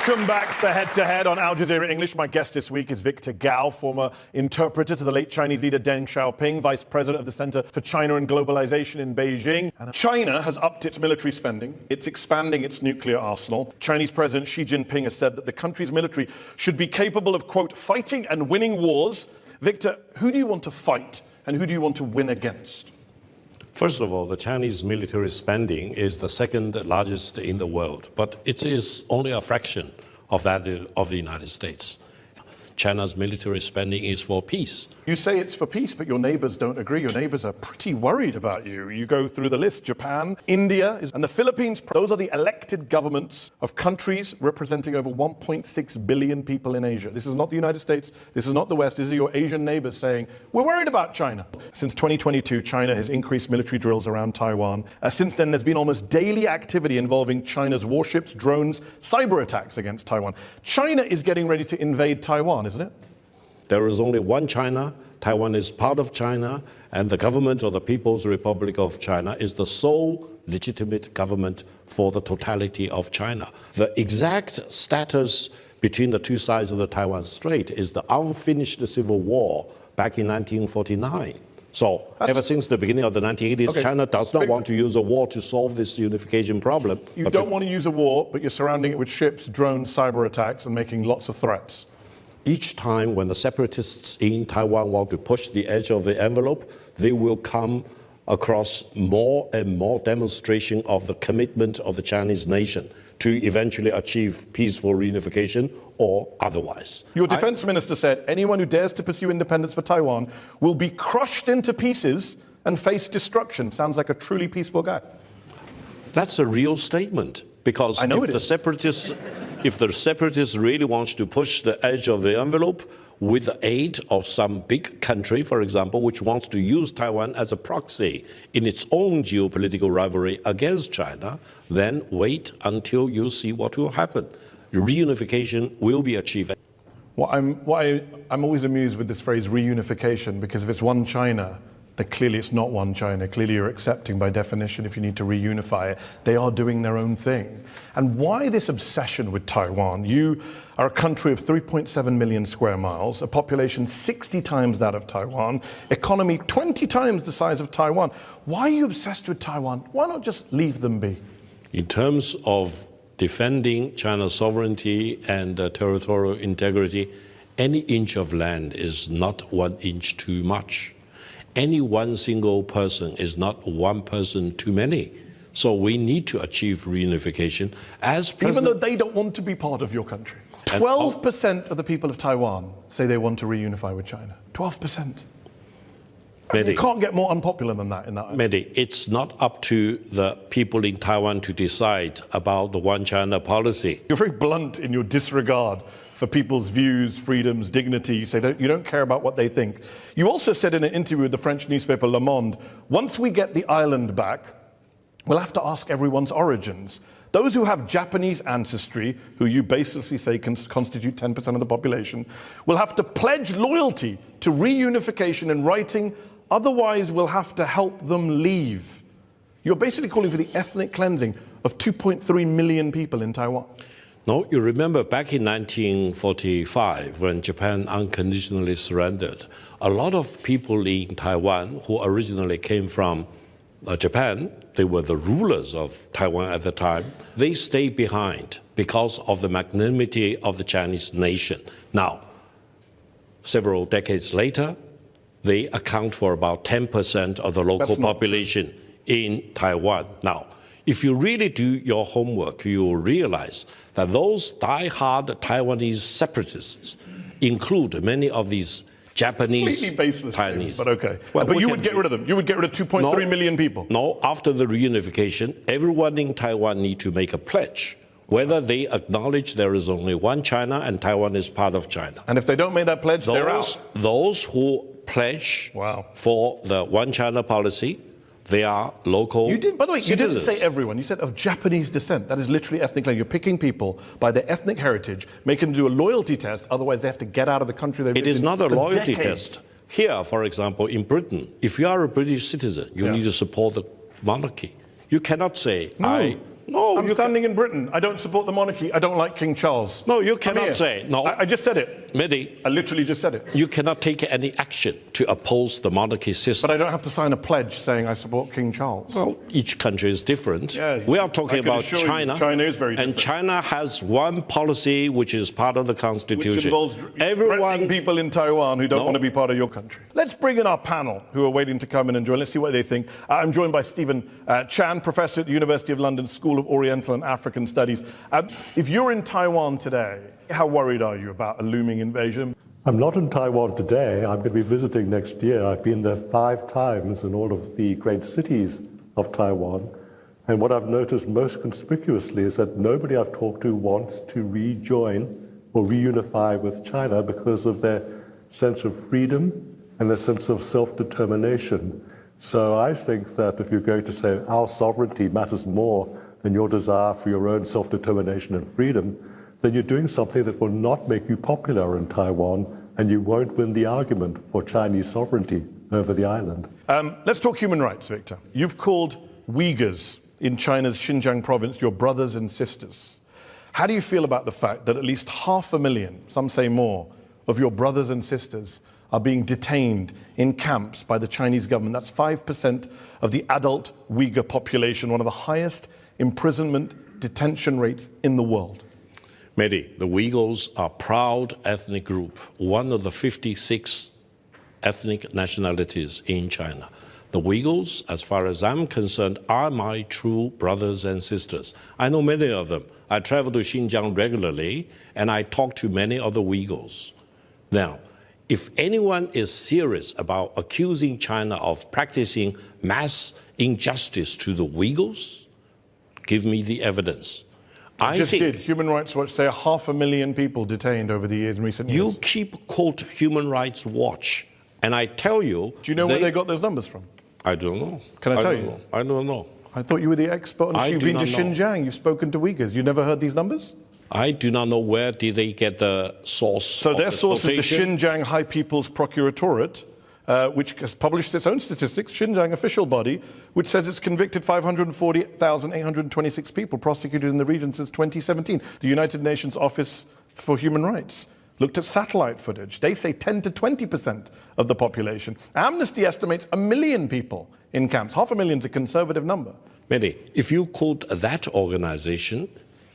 Welcome back to Head on Al Jazeera English. My guest this week is Victor Gao, former interpreter to the late Chinese leader Deng Xiaoping, vice president of the Center for China and Globalization in Beijing. And China has upped its military spending. It's expanding its nuclear arsenal. Chinese President Xi Jinping has said that the country's military should be capable of, quote, fighting and winning wars. Victor, who do you want to fight and who do you want to win against? First of all, the Chinese military spending is the second largest in the world, but it is only a fraction of that of the United States. China's military spending is for peace. You say it's for peace, but your neighbors don't agree. Your neighbors are pretty worried about you. You go through the list: Japan, India, and the Philippines. Those are the elected governments of countries representing over 1.6 billion people in Asia. This is not the United States. This is not the West. These are your Asian neighbors saying, we're worried about China. Since 2022, China has increased military drills around Taiwan. Since then, there's been almost daily activity involving China's warships, drones, cyber attacks against Taiwan. China is getting ready to invade Taiwan, isn't it? There is only one China. Taiwan is part of China, and the government of the People's Republic of China is the sole legitimate government for the totality of China. The exact status between the two sides of the Taiwan Strait is the unfinished civil war back in 1949. So ever since the beginning of the 1980s, China does not want to use a war to solve this unification problem. You don't want to use a war, but you're surrounding it with ships, drones, cyber attacks, and making lots of threats. Each time when the separatists in Taiwan want to push the edge of the envelope, they will come across more and more demonstration of the commitment of the Chinese nation to eventually achieve peaceful reunification or otherwise. Your defense minister said anyone who dares to pursue independence for Taiwan will be crushed into pieces and face destruction. Sounds like a truly peaceful guy. That's a real statement, because if the separatists really want to push the edge of the envelope with the aid of some big country, for example, which wants to use Taiwan as a proxy in its own geopolitical rivalry against China, then wait until you see what will happen. Reunification will be achieved. I'm always amused with this phrase reunification, because if it's one China, then clearly it's not one China. Clearly you're accepting by definition if you need to reunify it. They are doing their own thing. And why this obsession with Taiwan? You are a country of 3.7 million square miles, a population 60 times that of Taiwan, economy 20 times the size of Taiwan. Why are you obsessed with Taiwan? Why not just leave them be? In terms of defending China's sovereignty and territorial integrity, any inch of land is not 1 inch too much. Any one single person is not one person too many. So we need to achieve reunification. Even though they don't want to be part of your country. 12% of the people of Taiwan say they want to reunify with China. 12%. You can't get more unpopular than that in that. Mehdi, it's not up to the people in Taiwan to decide about the one China policy. You're very blunt in your disregard for people's views, freedoms, dignity. You say you don't care about what they think. You also said in an interview with the French newspaper Le Monde, once we get the island back, we'll have to ask everyone's origins. Those who have Japanese ancestry, who you basically say constitute 10% of the population, will have to pledge loyalty to reunification in writing, otherwise we'll have to help them leave. You're basically calling for the ethnic cleansing of 2.3 million people in Taiwan. No, you remember back in 1945, when Japan unconditionally surrendered, a lot of people in Taiwan who originally came from Japan, they were the rulers of Taiwan at the time, they stayed behind because of the magnanimity of the Chinese nation. Now, several decades later, they account for about 10% of the local population in Taiwan. Now, if you really do your homework, you will realize that those die-hard Taiwanese separatists include many of these Japanese Chinese. But okay. But you would get rid of them. You would get rid of 2.3 million people. No, after the reunification, everyone in Taiwan needs to make a pledge whether they acknowledge there is only one China and Taiwan is part of China. And if they don't make that pledge, they're out. Those who pledge for the one China policy, they are local By the way, citizens. you didn't say everyone. You said of Japanese descent. That is literally ethnic cleansing. You're picking people by their ethnic heritage, making them do a loyalty test. Otherwise, they have to get out of the country they've lived in. It is not a loyalty decades. test. Here, for example, in Britain, if you are a British citizen, you need to support the monarchy. You cannot say, No, I'm standing in Britain. I don't support the monarchy. I don't like King Charles. No, you cannot say. No. I just said it. Mehdi, I literally just said it. you cannot take any action to oppose the monarchy system. But I don't have to sign a pledge saying I support King Charles. Well, each country is different. Yeah, we are talking about China. China. China is very different. And China has one policy which is part of the constitution. Which involves threatening people in Taiwan who don't want to be part of your country. Let's bring in our panel who are waiting to come in and join. Let's see what they think. I'm joined by Stephen Chan, professor at the University of London School of Oriental and African Studies. If you're in Taiwan today, how worried are you about a looming invasion? I'm not in Taiwan today. I'm going to be visiting next year. I've been there 5 times in all of the great cities of Taiwan. And what I've noticed most conspicuously is that nobody I've talked to wants to rejoin or reunify with China because of their sense of freedom and their sense of self-determination. So I think that if you're going to say our sovereignty matters more than your desire for your own self-determination and freedom, then you're doing something that will not make you popular in Taiwan, and you won't win the argument for Chinese sovereignty over the island. Let's talk human rights, Victor. You've called Uyghurs in China's Xinjiang province your brothers and sisters. How do you feel about the fact that at least 500,000, some say more, of your brothers and sisters are being detained in camps by the Chinese government? That's 5% of the adult Uyghur population, one of the highest imprisonment detention rates in the world. Mehdi, the Uyghurs are a proud ethnic group, one of the 56 ethnic nationalities in China. The Uyghurs, as far as I'm concerned, are my true brothers and sisters. I know many of them. I travel to Xinjiang regularly, and I talk to many of the Uyghurs. Now, if anyone is serious about accusing China of practicing mass injustice to the Uyghurs, give me the evidence. I think Human Rights Watch say 500,000 people detained over the years in recent years. You keep quote Human Rights Watch, and I tell you... Do you know where they got those numbers from? I don't know. Can I tell you? I don't know. I thought you were the expert on You've been to Xinjiang, you've spoken to Uyghurs. You never heard these numbers? I do not know where did they get the source. So their source is the Xinjiang High People's Procuratorate, which has published its own statistics, Xinjiang official body, which says it's convicted 540,826 people prosecuted in the region since 2017. The United Nations Office for Human Rights looked at satellite footage. They say 10 to 20% of the population. Amnesty estimates 1 million people in camps. 500,000 is a conservative number. Mehdi, if you quote that organization,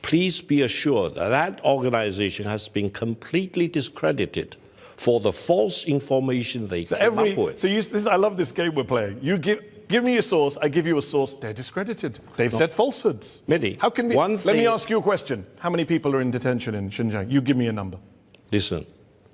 please be assured that that organization has been completely discredited for the false information they came up with. I love this game we're playing. You give me a source, I give you a source. They're discredited. They've said falsehoods. Mehdi, how can let me ask you a question. How many people are in detention in Xinjiang? You give me a number. Listen,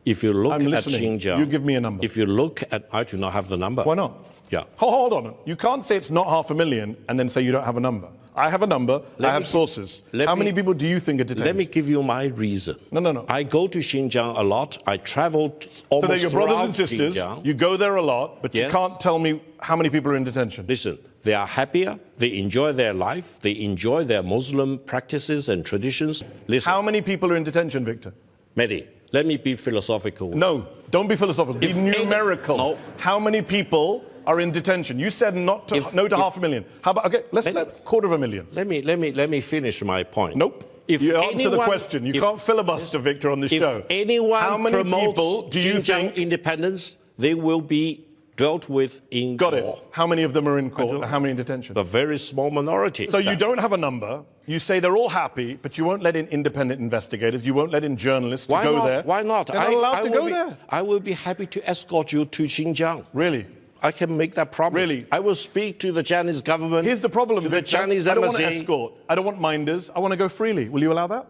if you look at Xinjiang... You give me a number. If you look at... I do not have the number. Why not? Yeah. Hold on. You can't say it's not 500,000 and then say you don't have a number. I have a number. I have sources. How many people do you think are detained? Let me give you my reason. No. I go to Xinjiang a lot. I travel almost So they're your brothers and sisters. Xinjiang. You go there a lot, but you can't tell me how many people are in detention. Listen, they are happier. They enjoy their life. They enjoy their Muslim practices and traditions. Listen. How many people are in detention, Victor? Mehdi, let me be philosophical. No, don't be philosophical. Be numerical. No. How many people are in detention? You said no to 500,000. How about, okay, let's let 250,000. Let me finish my point. Nope. You answer the question. You can't filibuster, Victor, on the show. If anyone how many people do you think independence, they will be dealt with in Got court. it. How many of them are in court and how many in detention? The very small minority. So you don't have a number. You say they're all happy, but you won't let in independent investigators. You won't let in journalists to go there. Why not? They're not allowed to go there. I will be happy to escort you to Xinjiang. Really? I can make that promise. Really? I will speak to the Chinese government. Here's the problem, to the Victor. Chinese embassy. I don't want to escort. I don't want minders. I want to go freely. Will you allow that?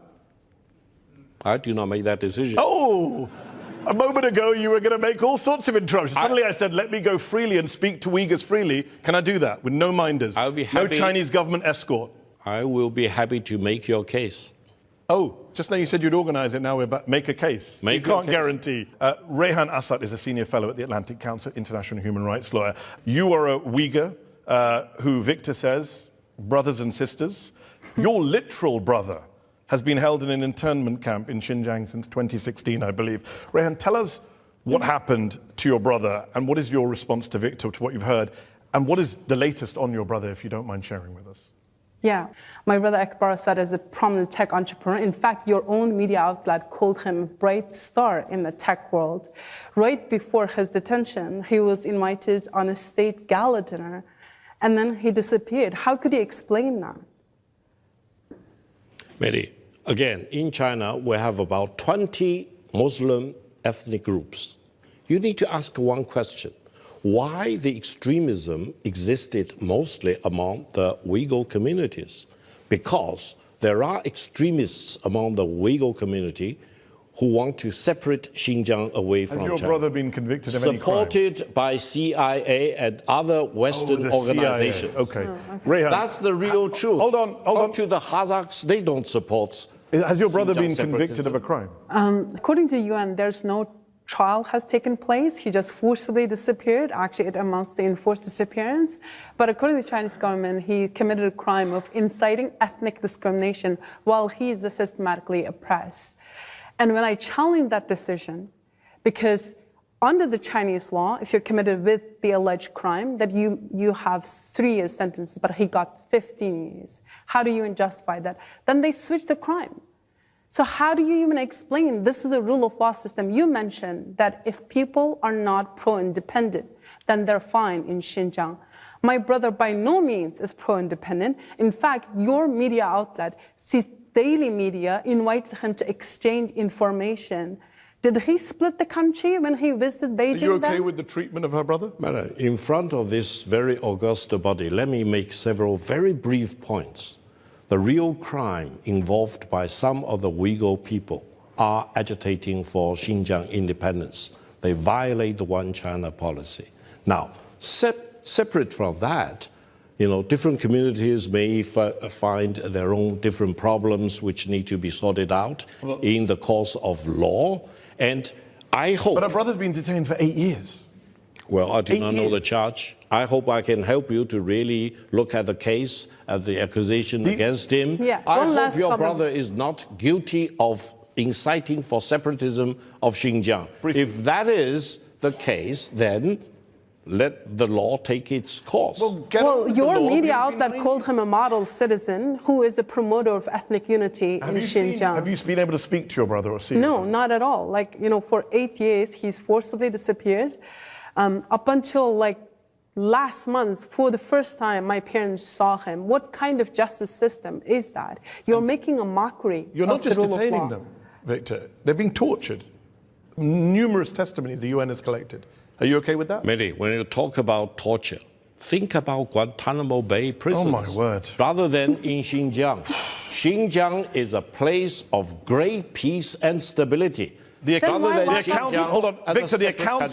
I do not make that decision. Oh! A moment ago, you were going to make all sorts of interruptions. Suddenly I said, let me go freely and speak to Uyghurs freely. Can I do that with no minders? I'll be happy. No Chinese government escort. I will be happy to make your case. Oh, just now you said you'd organize it. Now we're about make a case. You can't guarantee. Rehan Assad is a senior fellow at the Atlantic Council, international human rights lawyer. You are a Uyghur who Victor says, brothers and sisters. Your literal brother has been held in an internment camp in Xinjiang since 2016, I believe. Rehan, tell us what happened to your brother and what is your response to Victor, to what you've heard, and what is the latest on your brother, if you don't mind sharing with us? Yeah, my brother Akbar Assad is a prominent tech entrepreneur. In fact, your own media outlet called him a bright star in the tech world. Right before his detention, he was invited on a state gala dinner, and then he disappeared. How could you explain that? Mehdi, again, in China, we have about 20 Muslim ethnic groups. You need to ask one question. Why the extremism existed mostly among the Uyghur communities? Because there are extremists among the Uyghur community who want to separate Xinjiang away from China. Has your brother been convicted of any crime? Supported by CIA and other Western organizations. Okay. Rehan, that's the real truth. Hold on. Talk to the Kazakhs, they don't support. Has your brother been convicted of a crime? According to UN, there's no trial has taken place. He just forcibly disappeared. Actually, it amounts to enforced disappearance. But according to the Chinese government, he committed a crime of inciting ethnic discrimination while he is systematically oppressed. And when I challenged that decision, because under the Chinese law, if you're committed with the alleged crime, that you have 3 years sentence, but he got 15 years. How do you justify that? Then they switched the crime. So how do you even explain this is a rule of law system? You mentioned that if people are not pro-independent, then they're fine in Xinjiang. My brother by no means is pro-independent. In fact, your media outlet, daily media, invited him to exchange information. Did he split the country when he visited Beijing? Are you okay with the treatment of her brother? In front of this very august body, let me make several very brief points. The real crime involved by some of the Uyghur people are agitating for Xinjiang independence. They violate the One China policy. Now, separate from that, different communities may find their own different problems which need to be sorted out in the course of law. And I hope... But our brother's been detained for 8 years. Well, I do not know the charge. I hope I can help you to really look at the case, at the accusation against him. Yeah, I hope your brother is not guilty of inciting for separatism of Xinjiang. If that is the case, then let the law take its course. Well, your media outlet called him a model citizen who is a promoter of ethnic unity in Xinjiang. Have you been able to speak to your brother or see him? No, not at all. For 8 years, he's forcibly disappeared. Up until last month, for the first time, my parents saw him. What kind of justice system is that? You're making a mockery of the rule of law. You're not just detaining them, Victor. They're being tortured. Numerous testimonies the UN has collected. Are you okay with that? Mehdi, when you talk about torture, think about Guantanamo Bay prisons. Oh, my word. Rather than in Xinjiang. Xinjiang is a place of great peace and stability. The accounts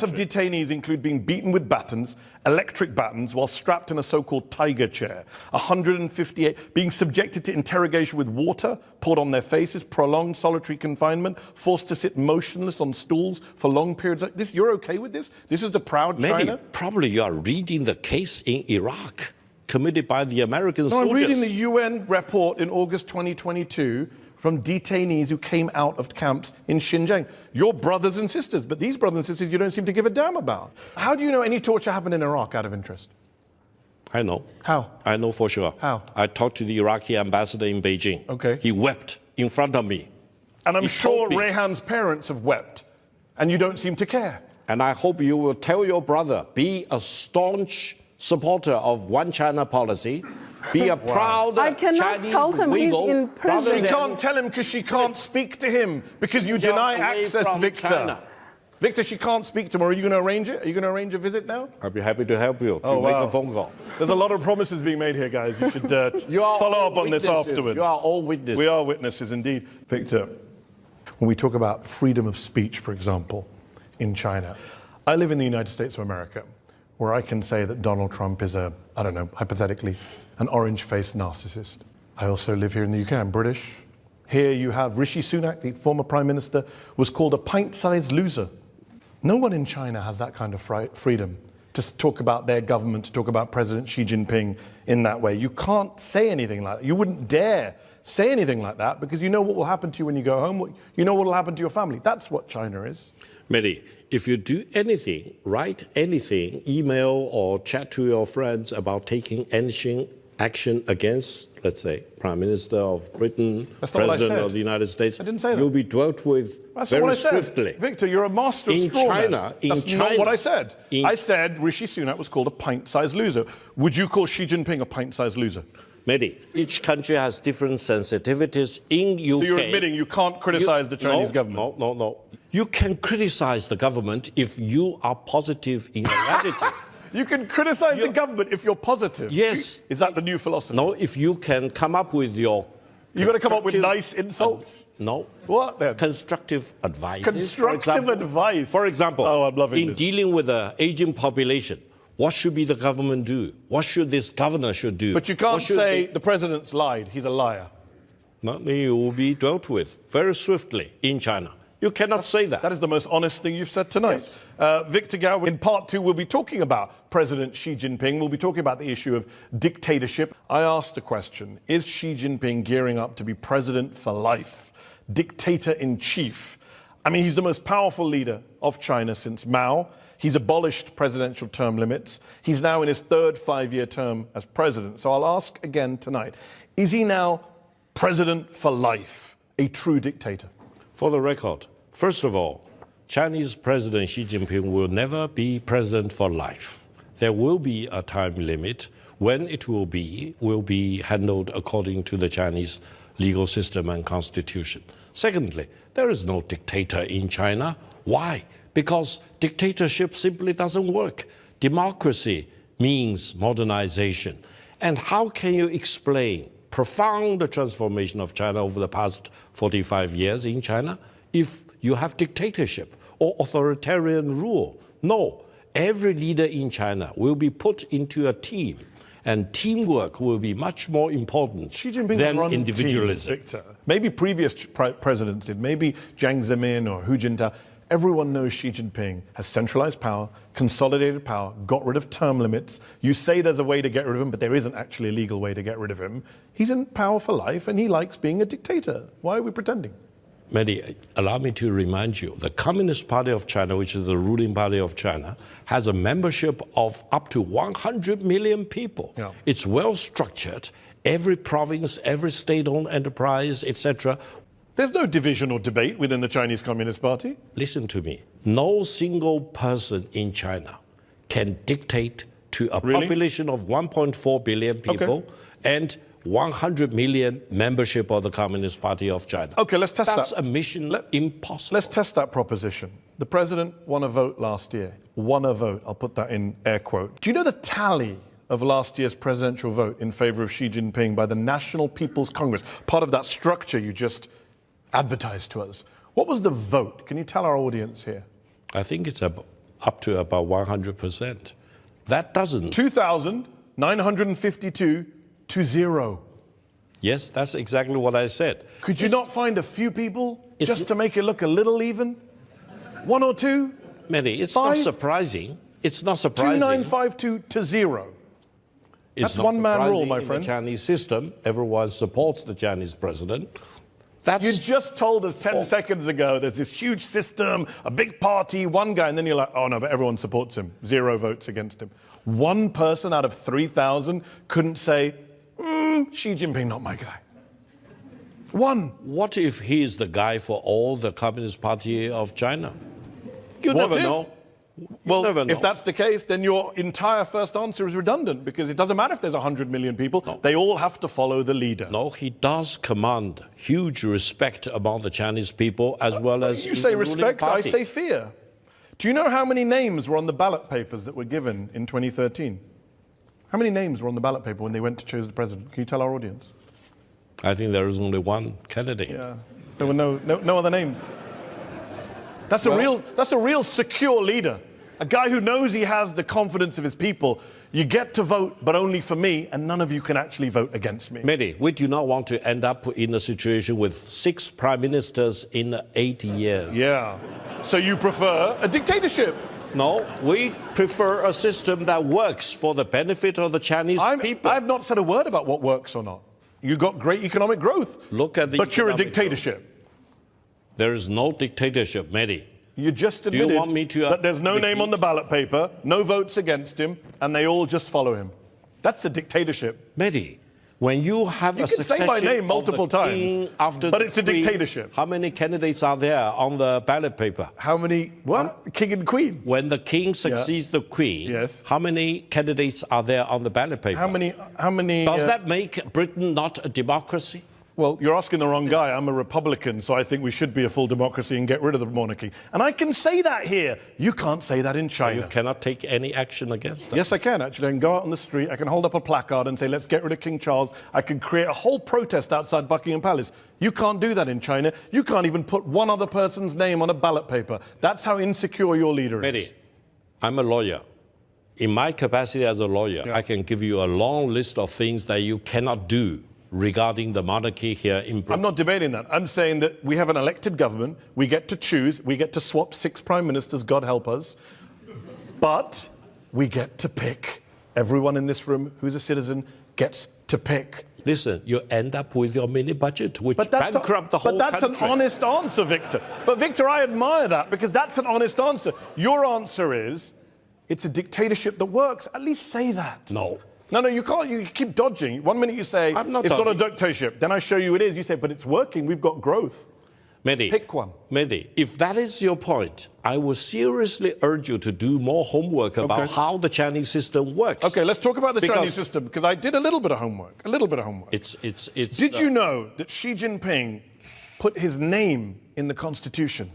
of detainees include being beaten with batons, electric batons, while strapped in a so-called tiger chair. 158 being subjected to interrogation with water poured on their faces, prolonged solitary confinement, forced to sit motionless on stools for long periods. You're okay with this? This is the proud China? Probably you are reading the case in Iraq committed by the American soldiers. I'm reading the UN report in August 2022 from detainees who came out of camps in Xinjiang. Your brothers and sisters, but these brothers and sisters you don't seem to give a damn about. How do you know any torture happened in Iraq, out of interest? I know. How? I know for sure. How? I talked to the Iraqi ambassador in Beijing. Okay. He wept in front of me. And I'm sure Rehan's parents have wept, and you don't seem to care. And I hope you will tell your brother, be a staunch supporter of One China policy, be a proud I cannot Chinese tell him he's in prison. She can't tell him because she can't speak to him because you deny access, Victor. China. Victor, she can't speak to him. Are you going to arrange it? Are you going to arrange a visit now? I'll be happy to help you to make a phone call. There's a lot of promises being made here, guys. You should follow up on this afterwards. You are all witnesses. We are witnesses, indeed. Victor, when we talk about freedom of speech, for example, in China, I live in the United States of America, where I can say that Donald Trump is hypothetically, an orange-faced narcissist. I also live here in the UK. I'm British. Here you have Rishi Sunak, the former Prime Minister, was called a pint-sized loser. No one in China has that kind of freedom to talk about their government, to talk about President Xi Jinping in that way. You can't say anything like that. You wouldn't dare say anything like that because you know what will happen to you when you go home. You know what will happen to your family. That's what China is. Mehdi, if you do anything, write anything, email or chat to your friends about taking anything action against, let's say, Prime Minister of Britain, That's not what I President said. of the United States, I didn't say that. you'll be dealt with That's not what very I said. swiftly. Victor, you're a master of straw men. That's not what I said. I said Rishi Sunak was called a pint-sized loser. Would you call Xi Jinping a pint-sized loser? Mehdi, each country has different sensitivities. In UK... So you're admitting you can't criticize the Chinese government? No. You can criticize the government if you are positive in your attitude. You can criticize the government if you're positive? Yes. Is that the new philosophy? No, if you can come up with your... You've got to come up with nice insults? No. What then? Constructive advice. Constructive advice? For example, oh, I'm loving this. Dealing with the aging population, what should be the government do? What should this governor should do? But you can't say the president's lied. He's a liar. No, you will be dealt with very swiftly in China. You cannot say that. That is the most honest thing you've said tonight. Yes. Victor Gao, in part two, we'll be talking about President Xi Jinping. We'll be talking about the issue of dictatorship. I asked a question. Is Xi Jinping gearing up to be president for life? Dictator-in-chief? I mean, he's the most powerful leader of China since Mao. He's abolished presidential term limits. He's now in his third five-year term as president. So I'll ask again tonight, is he now president for life, a true dictator? For the record, first of all, Chinese President Xi Jinping will never be president for life. There will be a time limit. When it will be handled according to the Chinese legal system and constitution. Secondly, there is no dictator in China. Why? Because dictatorship simply doesn't work. Democracy means modernization. And how can you explain profound transformation of China over the past 45 years in China if you have dictatorship or authoritarian rule? No. Every leader in China will be put into a team, and teamwork will be much more important than individualism. Victor. Maybe previous presidents did, maybe Jiang Zemin or Hu Jintao. Everyone knows Xi Jinping has centralized power, consolidated power, got rid of term limits. You say there's a way to get rid of him, but there isn't actually a legal way to get rid of him. He's in power for life, and he likes being a dictator. Why are we pretending? Mehdi, allow me to remind you, the Communist Party of China, which is the ruling party of China, has a membership of up to 100 million people. Yeah. It's well structured. Every province, every state-owned enterprise, etc. There's no division or debate within the Chinese Communist Party. Listen to me. No single person in China can dictate to a population of 1.4 billion people and 100 million membership of the Communist Party of China. Okay, let's test that. That's a mission impossible. Let's test that proposition. The president won a vote last year. Won a vote. I'll put that in air quote. Do you know the tally of last year's presidential vote in favor of Xi Jinping by the National People's Congress? Part of that structure you just advertised to us. What was the vote? Can you tell our audience here? I think it's up to about 100%. That doesn't... 2,952 to 0. Yes, that's exactly what I said. Could you not find a few people just to make it look a little even? One or two? Mehdi, it's not surprising. It's not surprising. 2,952 to 0. That's one-man rule, my friend. In the Chinese system, everyone supports the Chinese president. You just told us 10 seconds ago there's this huge system, a big party, one guy, and then you're like, oh no, but everyone supports him. 0 votes against him. One person out of 3,000 couldn't say, Xi Jinping, not my guy. One. What if he is the guy for all the Communist Party of China? You never know. Well, if that's the case, then your entire first answer is redundant, because it doesn't matter if there's 100 million people. No. They all have to follow the leader. No, he does command huge respect among the Chinese people, as well as... You say respect, I say fear. Do you know how many names were on the ballot papers that were given in 2013? How many names were on the ballot paper when they went to choose the president? Can you tell our audience? I think there is only one candidate. Yeah, there were no other names. That's a real secure leader. A guy who knows he has the confidence of his people. You get to vote, but only for me, and none of you can actually vote against me. Mehdi, we do not want to end up in a situation with 6 prime ministers in 80 years. Yeah. So you prefer a dictatorship? No, we prefer a system that works for the benefit of the Chinese people. I've not said a word about what works or not. You got great economic growth. Look at the But you're a dictatorship. Growth. There is no dictatorship, Mehdi. You just admitted that there's no name on the ballot paper, no votes against him, and they all just follow him. That's a dictatorship. Mehdi, when you have You a can say succession my name multiple of the king times, after but the it's a queen, dictatorship. How many candidates are there on the ballot paper? How many? What? King and queen? When the king succeeds the queen, Yes. how many candidates are there on the ballot paper? How many? Does that make Britain not a democracy? Well, you're asking the wrong guy. I'm a Republican, so I think we should be a full democracy and get rid of the monarchy. And I can say that here. You can't say that in China. You cannot take any action against that. Yes, I can, actually. I can go out on the street, I can hold up a placard and say, let's get rid of King Charles. I can create a whole protest outside Buckingham Palace. You can't do that in China. You can't even put one other person's name on a ballot paper. That's how insecure your leader is. Mehdi, I'm a lawyer. In my capacity as a lawyer, I can give you a long list of things that you cannot do regarding the monarchy here in Britain. I'm not debating that. I'm saying that we have an elected government. We get to choose. We get to swap 6 prime ministers, God help us. But we get to pick. Everyone in this room who's a citizen gets to pick. Listen, you end up with your mini budget, which bankrupt the whole country. But that's an honest answer, Victor. But Victor, I admire that because that's an honest answer. Your answer is, it's a dictatorship that works. At least say that. No. No, you can't. You keep dodging. One minute you say, it's not a dictatorship. Then I show you it is. You say, but it's working. We've got growth. Mehdi, pick one. Mehdi, if that is your point, I will seriously urge you to do more homework about how the Chinese system works. Okay, let's talk about the Chinese system, because I did a little bit of homework. Did you know that Xi Jinping put his name in the Constitution?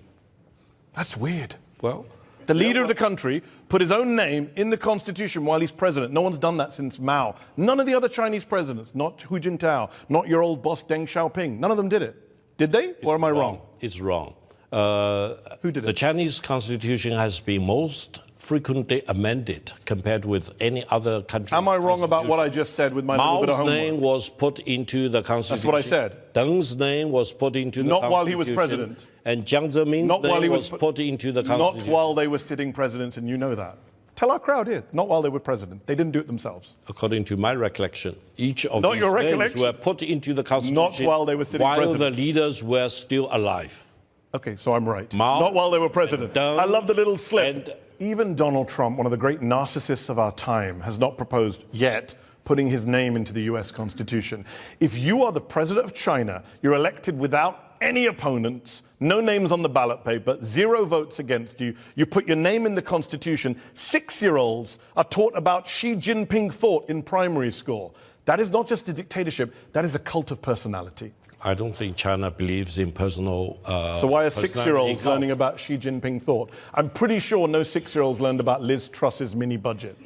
That's weird. Well, the leader of the country put his own name in the Constitution while he's president. No one's done that since Mao. None of the other Chinese presidents, not Hu Jintao, not your old boss Deng Xiaoping, none of them did it. Did they? Or am I wrong? It's wrong. Who did it? The Chinese Constitution has been most frequently amended compared with any other country. Am I wrong about what I just said with my little bit of homework? Mao's name was put into the Constitution. That's what I said. Deng's name was put into the Constitution. Not while he was president. And Jiang Zemin's name was put into the Constitution. Not while they were sitting presidents, and you know that. Tell our crowd here, not while they were president. They didn't do it themselves. According to my recollection, each of these names were put into the Constitution not while they were sitting president. While the leaders were still alive. Okay, so I'm right. Mao, not while they were president. I love the little slip. Even Donald Trump, one of the great narcissists of our time, has not proposed yet putting his name into the US Constitution. If you are the president of China, you're elected without any opponents, no names on the ballot paper, 0 votes against you, you put your name in the Constitution, 6-year-olds are taught about Xi Jinping thought in primary school. That is not just a dictatorship, that is a cult of personality. I don't think China believes in personal. So why are 6-year-olds learning about Xi Jinping thought? I'm pretty sure no 6-year-olds learned about Liz Truss's mini budget.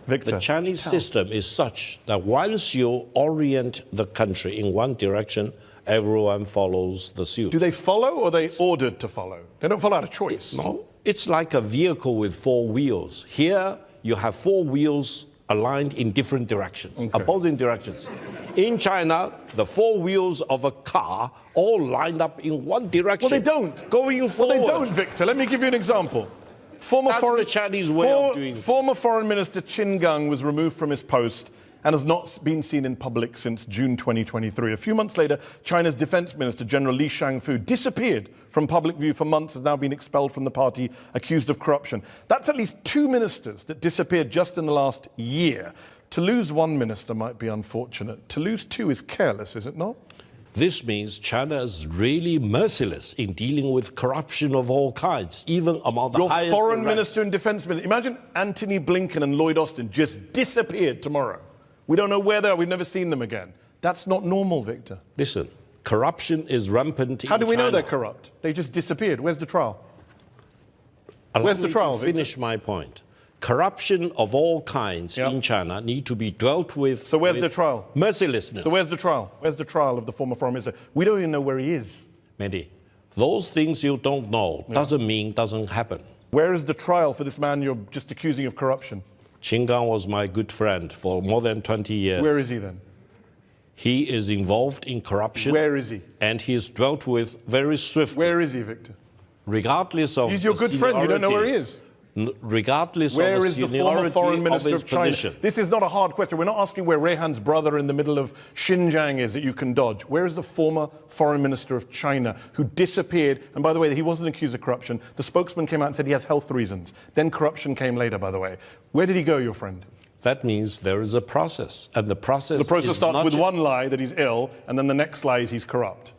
Victor, the Chinese system is such that once you orient the country in one direction, everyone follows the suit. Do they follow or are they ordered to follow? They don't follow out of choice. No, it's like a vehicle with 4 wheels. Here you have 4 wheels aligned in different directions, opposing directions. In China, the 4 wheels of a car all lined up in one direction. Well, they don't. Going forward. Well, they don't, Victor. Let me give you an example. The Chinese way of doing it. Former Foreign Minister Qin Gang was removed from his post and has not been seen in public since June 2023. A few months later, China's Defense Minister, General Li Shangfu, disappeared from public view for months, has now been expelled from the party, accused of corruption. That's at least 2 ministers that disappeared just in the last year. To lose 1 minister might be unfortunate. To lose 2 is careless, is it not? This means China is really merciless in dealing with corruption of all kinds, even among the highest. Your foreign minister and defense minister. Imagine Antony Blinken and Lloyd Austin just disappeared tomorrow. We don't know where they are. We've never seen them again. That's not normal, Victor. Listen, corruption is rampant in China. How do we know they're corrupt? They just disappeared. Where's the trial? Where's the trial, Victor? Finish my point. Corruption of all kinds in China need to be dealt with. So where's the trial? Mercilessness. So where's the trial? Where's the trial of the former foreign minister? We don't even know where he is. Mehdi, those things you don't know doesn't mean doesn't happen. Where is the trial for this man you're just accusing of corruption? Qin Gang was my good friend for more than 20 years. Where is he then? He is involved in corruption. Where is he? And he is dealt with very swiftly. Where is he, Victor? Regardless of He's your good friend. You don't know where he is. regardless Where of the is the former seniority foreign minister of his of China? position. This is not a hard question. We're not asking where Rehan's brother in the middle of Xinjiang is that you can dodge. Where is the former foreign minister of China who disappeared? And by the way, he wasn't accused of corruption. The spokesman came out and said he has health reasons. Then corruption came later, by the way. Where did he go, your friend? That means there is a process, and the process. The process starts with one lie that he's ill, and then the next lie is he's corrupt.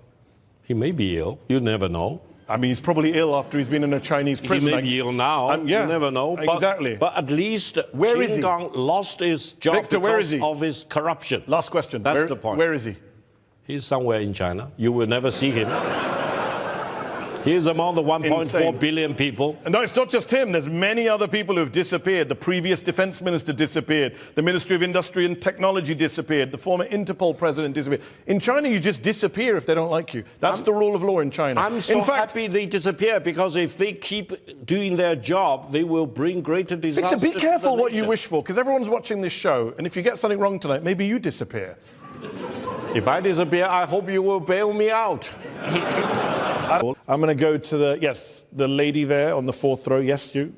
He may be ill. You never know. I mean, he's probably ill after he's been in a Chinese prison. He may be ill now. Yeah, you never know. Exactly. But at least where is he? Lost his job Victor, where is because he? of his corruption. Last question. That's the point. Where is he? He's somewhere in China. You will never see him. He is among the 1.4 billion people. And no, it's not just him. There's many other people who have disappeared. The previous defense minister disappeared. The Ministry of Industry and Technology disappeared. The former Interpol president disappeared. In China, you just disappear if they don't like you. That's the rule of law in China. I'm so happy they disappear, because if they keep doing their job, they will bring greater disaster. Victor, be careful what you wish for, because everyone's watching this show, and if you get something wrong tonight, maybe you disappear. If I disappear, I hope you will bail me out. I'm going to go to the lady there on the fourth row. Yes, you.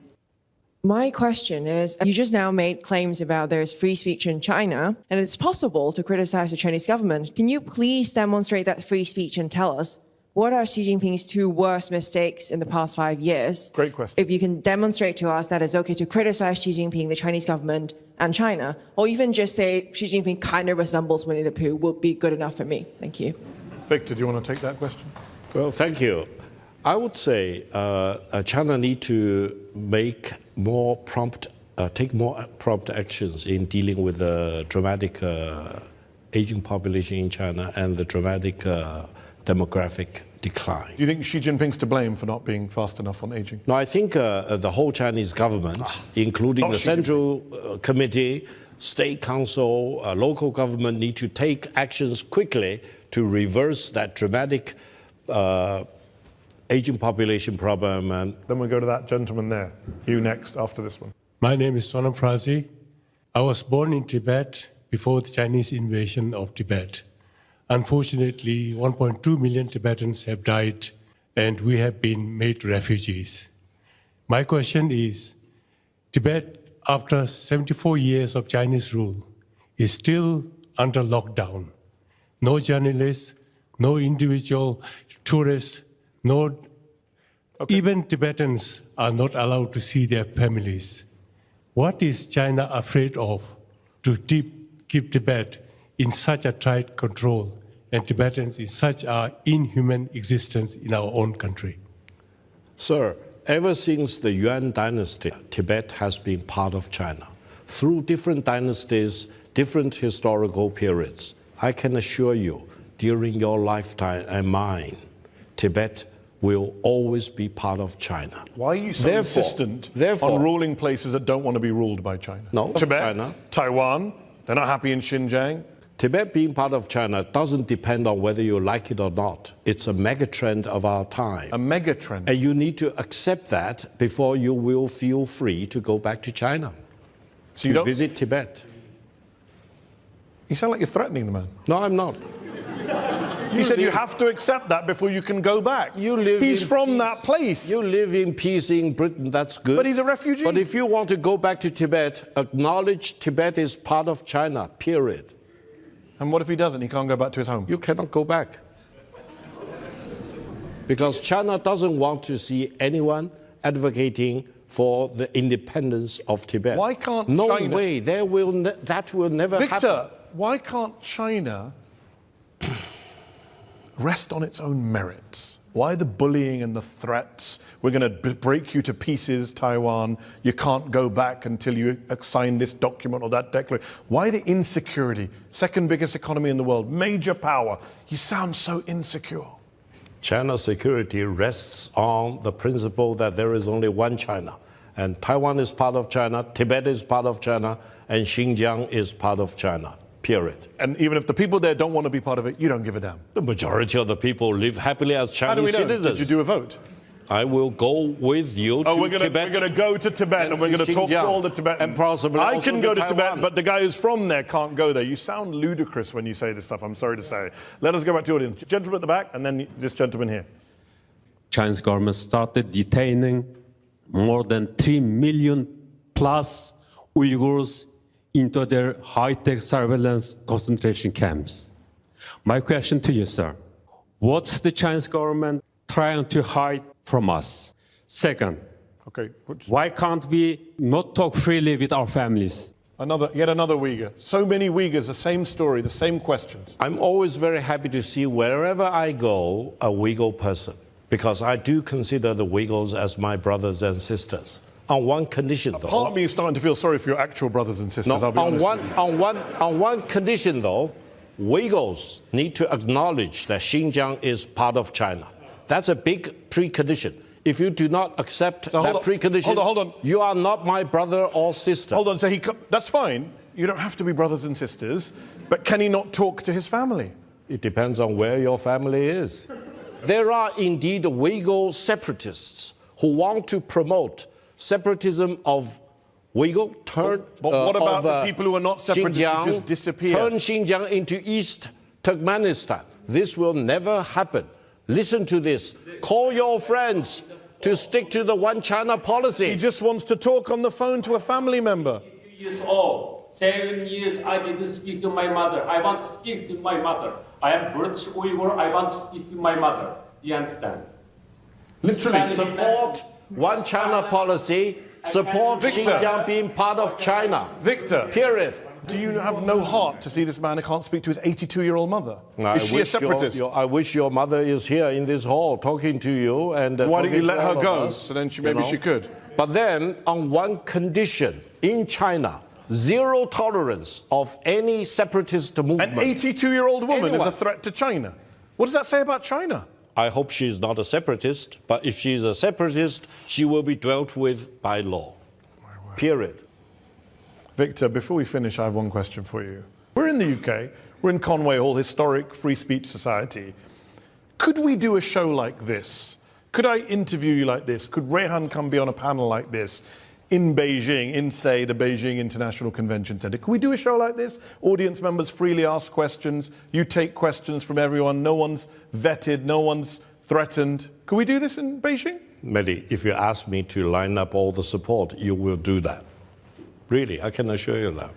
My question is, you just now made claims about there's free speech in China, and it's possible to criticize the Chinese government. Can you please demonstrate that free speech and tell us what are Xi Jinping's two worst mistakes in the past 5 years? Great question. If you can demonstrate to us that it's okay to criticize Xi Jinping, the Chinese government, and China, or even just say Xi Jinping kind of resembles Winnie the Pooh, would be good enough for me. Thank you. Victor, do you want to take that question? Well, thank you. I would say China need to make more prompt, take more prompt actions in dealing with the dramatic aging population in China and the dramatic demographic decline. Do you think Xi Jinping's to blame for not being fast enough on aging? No, I think the whole Chinese government, including the Central Committee, State Council, local government, need to take actions quickly to reverse that dramatic aging population problem. And then we'll go to that gentleman there. You next after this one. My name is Sonam Frazi. I was born in Tibet before the Chinese invasion of Tibet. Unfortunately, 1.2 million Tibetans have died, and we have been made refugees. My question is, Tibet, after 74 years of Chinese rule, is still under lockdown. No journalists, no individual tourists, even Tibetans are not allowed to see their families. What is China afraid of to keep Tibet in such a tight control and Tibetans in such an inhuman existence in our own country? Sir, ever since the Yuan dynasty, Tibet has been part of China. Through different dynasties, different historical periods, I can assure you, during your lifetime and mine, Tibet will always be part of China. Why are you so insistent on ruling places that don't want to be ruled by China? No, Tibet, China. Taiwan, they're not happy in Xinjiang. Tibet being part of China doesn't depend on whether you like it or not. It's a megatrend of our time. A megatrend. And you need to accept that before you will feel free to go back to China, so you visit Tibet. You sound like you're threatening the man. No, I'm not. You said you have to accept that before you can go back. He's from that place. You live in peace in Britain, that's good. But he's a refugee. But if you want to go back to Tibet, acknowledge Tibet is part of China, period. And what if he doesn't? He can't go back to his home? You cannot go back. Because China doesn't want to see anyone advocating for the independence of Tibet. Why can't No China... way. That will never happen. Victor, why can't China rest on its own merits? Why the bullying and the threats? We're going to break you to pieces, Taiwan. You can't go back until you sign this document or that declaration. Why the insecurity? Second biggest economy in the world, major power. You sound so insecure. China's security rests on the principle that there is only one China. And Taiwan is part of China, Tibet is part of China, and Xinjiang is part of China. Period. And even if the people there don't want to be part of it, you don't give a damn. The majority of the people live happily as Chinese citizens. Did you do a vote? I will go with you to Tibet. We're going to go to Tibet and we're going to talk to all the Tibetans. And possibly I can go to Taiwan. Tibet, but the guy who's from there can't go there. You sound ludicrous when you say this stuff, I'm sorry to say. Let us go back to the audience. Gentleman at the back, and then this gentleman here. Chinese government started detaining more than 3 million plus Uyghurs into their high-tech surveillance concentration camps. My question to you, sir, what's the Chinese government trying to hide from us? Second, why can't we not talk freely with our families? Yet another Uyghur. So many Uyghurs, the same story, the same questions. I'm always very happy to see wherever I go a Uyghur person, because I do consider the Uyghurs as my brothers and sisters. On one condition, though. Part of me is starting to feel sorry for your actual brothers and sisters. No, I'll be honest. On one condition, though, Uyghurs need to acknowledge that Xinjiang is part of China. That's a big precondition. If you do not accept that precondition, hold on. You are not my brother or sister. Hold on, so that's fine. You don't have to be brothers and sisters, but can he not talk to his family? It depends on where your family is. There are indeed Uyghur separatists who want to promote separatism of Uyghur, but what about the people who are not separatists who just disappear? Turn Xinjiang into East Turkmenistan. This will never happen. Listen to this. Call your friends to stick to the one China policy. He just wants to talk on the phone to a family member. years old, 7 years I didn't speak to my mother. I want to speak to my mother. I am British Uyghur. I want to speak to my mother. Do you understand? Literally support one China policy, support Xinjiang being part of China. Victor. Period. Do you have no heart to see this man who can't speak to his 82-year-old mother? Is she a separatist? I wish your mother is here in this hall talking to you. And why don't you let her go? So then maybe she could. But then on one condition, in China, zero tolerance of any separatist movement. An 82-year-old woman is a threat to China. What does that say about China? I hope she's not a separatist, but if she's a separatist, she will be dealt with by law. Period. Victor, before we finish, I have one question for you. We're in the UK. We're in Conway Hall, historic free speech society. Could we do a show like this? Could I interview you like this? Could Rehan come be on a panel like this in Beijing, in, say, the Beijing International Convention Center? Could we do a show like this? Audience members freely ask questions. You take questions from everyone. No one's vetted. No one's threatened. Could we do this in Beijing? Mehdi, if you ask me to line up all the support, you will do that. Really, I can assure you that.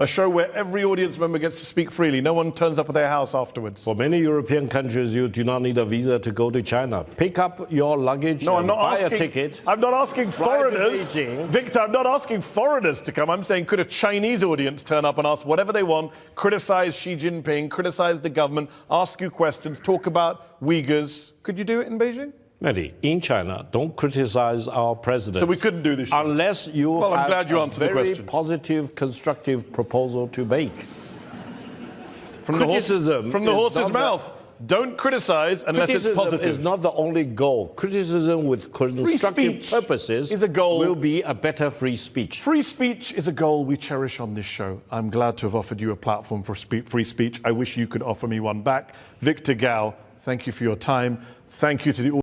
A show where every audience member gets to speak freely. No one turns up at their house afterwards. For many European countries, you do not need a visa to go to China. Pick up your luggage and buy a ticket. I'm not asking foreigners. Victor, I'm not asking foreigners to come. I'm saying could a Chinese audience turn up and ask whatever they want, criticize Xi Jinping, criticize the government, ask you questions, talk about Uyghurs. Could you do it in Beijing? Mehdi, in China, don't criticize our president. So we couldn't do this show? Unless you I'm have glad you a answered the very question. positive, constructive proposal to make. From the horse's mouth. Don't criticize unless it's positive. Criticism is not the only goal. Criticism with constructive purposes is a goal. Will be a better free speech. Free speech is a goal we cherish on this show. I'm glad to have offered you a platform for free speech. I wish you could offer me one back. Victor Gao, thank you for your time. Thank you to the